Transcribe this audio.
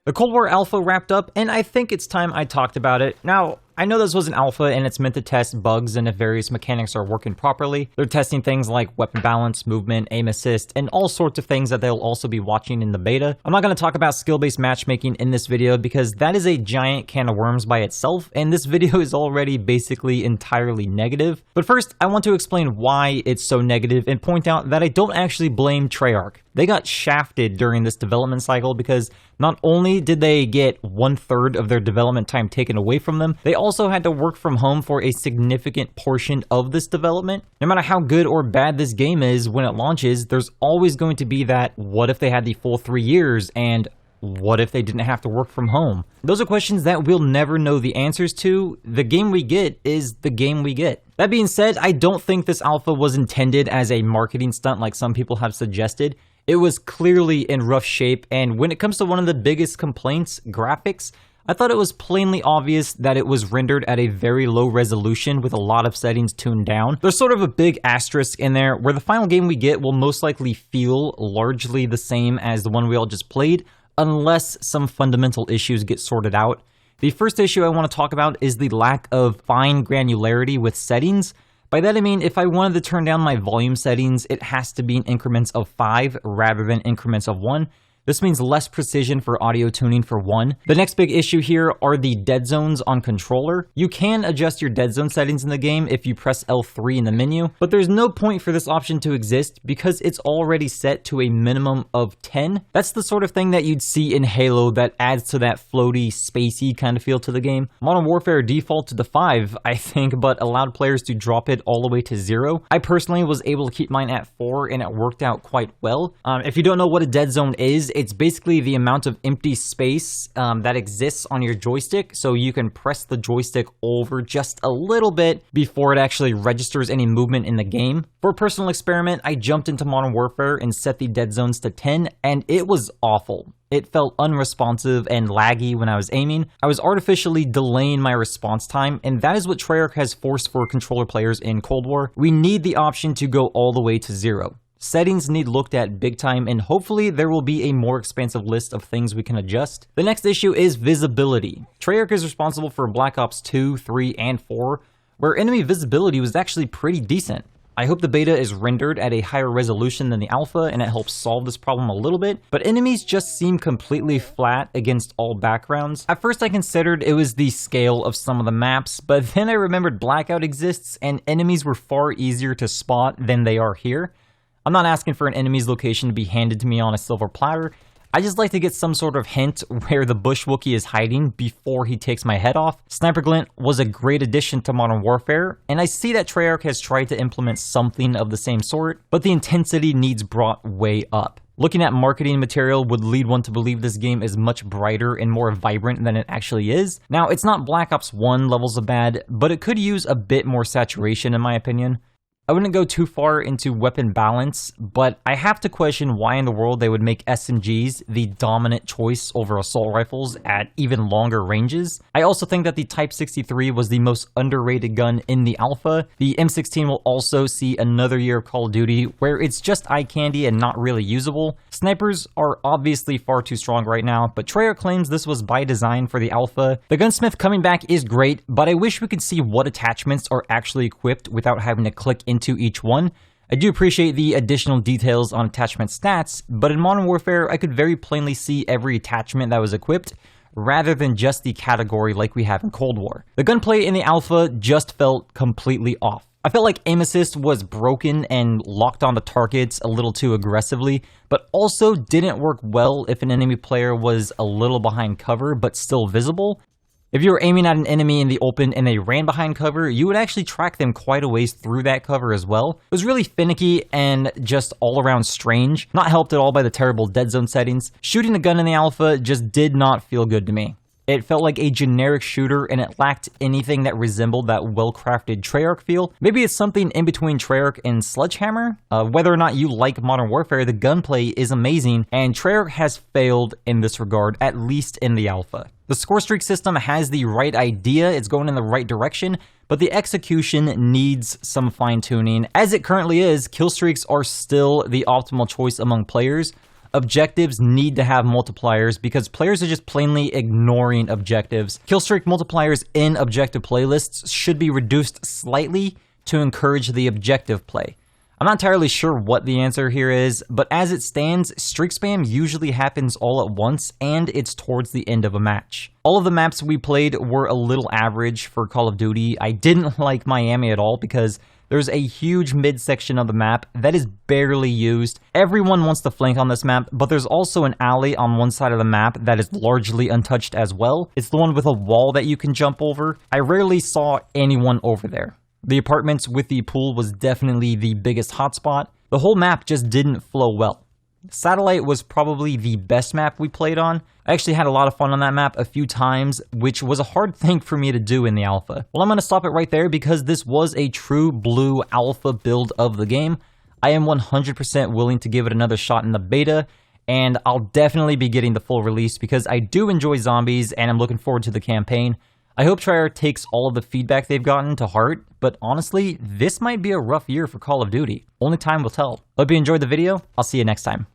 The Cold War Alpha wrapped up, and I think it's time I talked about it. Now, I know this was an alpha and it's meant to test bugs and if various mechanics are working properly. They're testing things like weapon balance, movement, aim assist, and all sorts of things that they'll also be watching in the beta. I'm not going to talk about skill-based matchmaking in this video because that is a giant can of worms by itself, and this video is already basically entirely negative. But first, I want to explain why it's so negative and point out that I don't actually blame Treyarch. They got shafted during this development cycle because not only did they get 1/3 of their development time taken away from them, they also had to work from home for a significant portion of this development. No matter how good or bad this game is when it launches, there's always going to be that what if they had the full 3 years and what if they didn't have to work from home? Those are questions that we'll never know the answers to. The game we get is the game we get. That being said, I don't think this alpha was intended as a marketing stunt like some people have suggested. It was clearly in rough shape, and when it comes to one of the biggest complaints, graphics, I thought it was plainly obvious that it was rendered at a very low resolution with a lot of settings tuned down. There's sort of a big asterisk in there where the final game we get will most likely feel largely the same as the one we all just played, unless some fundamental issues get sorted out. The first issue I want to talk about is the lack of fine granularity with settings. By that I mean, if I wanted to turn down my volume settings, it has to be in increments of 5 rather than increments of 1. This means less precision for audio tuning for one. The next big issue here are the dead zones on controller. You can adjust your dead zone settings in the game if you press L3 in the menu, but there's no point for this option to exist because it's already set to a minimum of 10. That's the sort of thing that you'd see in Halo that adds to that floaty, spacey kind of feel to the game. Modern Warfare defaulted to 5, I think, but allowed players to drop it all the way to 0. I personally was able to keep mine at 4 and it worked out quite well. If you don't know what a dead zone is, it's basically the amount of empty space that exists on your joystick, so you can press the joystick over just a little bit before it actually registers any movement in the game. For a personal experiment, I jumped into Modern Warfare and set the dead zones to 10, and it was awful. It felt unresponsive and laggy when I was aiming. I was artificially delaying my response time, and that is what Treyarch has forced for controller players in Cold War. We need the option to go all the way to 0. Settings need looked at big time, and hopefully there will be a more expansive list of things we can adjust. The next issue is visibility. Treyarch is responsible for Black Ops 2, 3, and 4, where enemy visibility was actually pretty decent. I hope the beta is rendered at a higher resolution than the alpha and it helps solve this problem a little bit, but enemies just seem completely flat against all backgrounds. At first I considered it was the scale of some of the maps, but then I remembered Blackout exists and enemies were far easier to spot than they are here. I'm not asking for an enemy's location to be handed to me on a silver platter. I just like to get some sort of hint where the Bush Wookiee is hiding before he takes my head off. Sniper Glint was a great addition to Modern Warfare, and I see that Treyarch has tried to implement something of the same sort, but the intensity needs brought way up. Looking at marketing material would lead one to believe this game is much brighter and more vibrant than it actually is. Now, it's not Black Ops 1 levels of bad, but it could use a bit more saturation in my opinion. I wouldn't go too far into weapon balance, but I have to question why in the world they would make SMGs the dominant choice over assault rifles at even longer ranges. I also think that the Type 63 was the most underrated gun in the alpha. The M16 will also see another year of Call of Duty where it's just eye candy and not really usable. Snipers are obviously far too strong right now, but Treyarch claims this was by design for the alpha. The gunsmith coming back is great, but I wish we could see what attachments are actually equipped without having to click into each one. I do appreciate the additional details on attachment stats, but in Modern Warfare I could very plainly see every attachment that was equipped, rather than just the category like we have in Cold War. The gunplay in the alpha just felt completely off. I felt like aim assist was broken and locked onto targets a little too aggressively, but also didn't work well if an enemy player was a little behind cover but still visible. If you were aiming at an enemy in the open and they ran behind cover, you would actually track them quite a ways through that cover as well. It was really finicky and just all around strange, not helped at all by the terrible dead zone settings. Shooting a gun in the alpha just did not feel good to me. It felt like a generic shooter and it lacked anything that resembled that well-crafted Treyarch feel. Maybe it's something in between Treyarch and Sledgehammer. Whether or not you like Modern Warfare, the gunplay is amazing and Treyarch has failed in this regard, at least in the alpha. The score streak system has the right idea, it's going in the right direction, but the execution needs some fine-tuning. As it currently is, kill streaks are still the optimal choice among players. objectives need to have multipliers because players are just plainly ignoring objectives. Killstreak multipliers in objective playlists should be reduced slightly to encourage the objective play. I'm not entirely sure what the answer here is, but as it stands, streak spam usually happens all at once, and it's towards the end of a match. All of the maps we played were a little average for Call of Duty. I didn't like Miami at all because there's a huge midsection of the map that is barely used. Everyone wants to flank on this map, but there's also an alley on one side of the map that is largely untouched as well. It's the one with a wall that you can jump over. I rarely saw anyone over there. The apartments with the pool was definitely the biggest hotspot. The whole map just didn't flow well. Satellite was probably the best map we played on. I actually had a lot of fun on that map a few times, which was a hard thing for me to do in the alpha. Well, I'm going to stop it right there because this was a true blue alpha build of the game. I am 100% willing to give it another shot in the beta, and I'll definitely be getting the full release because I do enjoy zombies and I'm looking forward to the campaign. I hope Treyarch takes all of the feedback they've gotten to heart, but honestly, this might be a rough year for Call of Duty. Only time will tell. Hope you enjoyed the video. I'll see you next time.